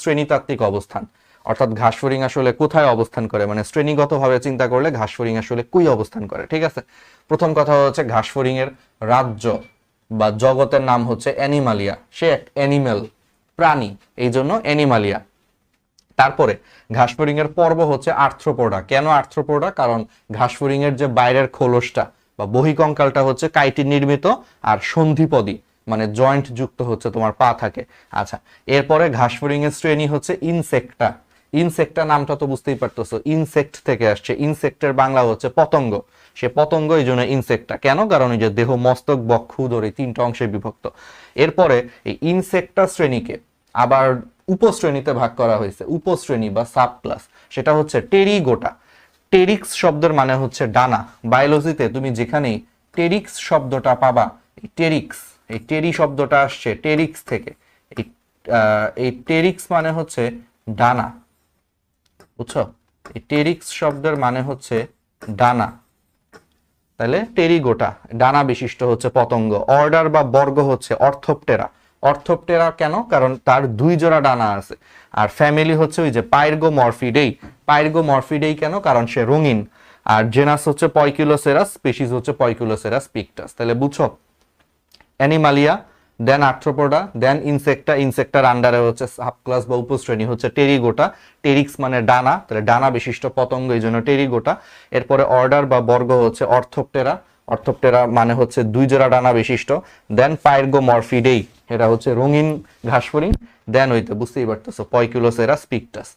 শ্রেণীতাত্ত্বিক অবস্থান, অর্থাৎ ঘাসফড়িং আসলে কোথায় অবস্থান করে, মানে শ্রেণীগতভাবে চিন্তা করলে ঘাসফড়িং আসলে কই অবস্থান করে। ঠিক আছে, প্রথম কথা হচ্ছে ঘাসফড়িং এর রাজ্য বা জগতের নাম হচ্ছে অ্যানিমালিয়া, সে এক অ্যানিমেল, প্রাণী, এই জন্য অ্যানিমালিয়া। তারপরে ঘাসফড়িং এর পর্ব হচ্ছে আর্থ্রোপোডা। কেন আর্থ্রোপোডা? কারণ ঘাসফড়িং এর যে বাইরের খোলসটা বা বহিকঙ্কালটা হচ্ছে কাইটিন নির্মিত আর সন্ধিপদী, মানে জয়েন্ট যুক্ত হচ্ছে তোমার পা থাকে। আচ্ছা, এরপরে ঘাসফড়িং এর শ্রেণী হচ্ছে ইনসেক্টা। ইনসেক্টা নামটা তো বুঝতেই পারতেছো, ইনসেক্ট থেকে আসছে, ইনসেক্টের বাংলা হচ্ছে পতঙ্গ, সে পতঙ্গ, এই জন্য ইনসেক্টা। কেন? কারণ এই যে দেহ, মস্তক, বক্ষ, উদর এই তিনটা অংশে বিভক্ত। এরপরে এই ইনসেক্টা শ্রেণীকে আবার উপশ্রেণীতে ভাগ করা হয়েছে, উপশ্রেণী বা সাব ক্লাস, সেটা হচ্ছে টেরিগোটা। টেরিক্স শব্দের মানে হচ্ছে ডানা। বায়োলজিতে তুমি যেখানেই টেরিক্স শব্দটা পাবা, এই টেরি শব্দটা আসছে টেরিক্স থেকে। এই টেরিক্স মানে হচ্ছে ডানা, বুঝছো? এই টেরিক্স শব্দের মানে হচ্ছে ডানা, তাহলে টেরিগোটা, ডানা বিশিষ্ট হচ্ছে পতঙ্গ। অর্ডার বা বর্গ হচ্ছে অর্থোপটেরা। অর্থোপটেরা কেন? কারণ তার 2 জোড়া ডানা আছে। আর ফ্যামিলি হচ্ছে ওই যে পাইরগোমরফিডেই। পাইরগোমরফিডেই কেন? কারণ সে রঙিন। আর জেনাস হচ্ছে পয়কিলোসেরাস, স্পিসিস হচ্ছে পয়কিলোসেরাস পিকটাস। তাহলে বুঝছো, অ্যানিমালিয়া, দেন আর্থ্রোপোডা, দেন ইনসেক্টা, ইনসেক্টার আন্ডারে হচ্ছে সাবক্লাস বা উপশ্রেণী হচ্ছে টেরিগোটা। টেরিক্স মানে ডানা, তাহলে ডানা বিশিষ্ট পতঙ্গ, এই জন্য টেরিগোটা। এরপরে অর্ডার বা বর্গ হচ্ছে অর্থোপটেরা। অর্থোপটেরা মানে হচ্ছে 2 জোড়া ডানা বিশিষ্ট। দেন পাইরগোমরফিডেই, এটা হচ্ছে রঙিন ঘাসফড়িং। দেন হইতে বুঝতেই পারতেছো পয়কিলোসেরাস পিকটাস।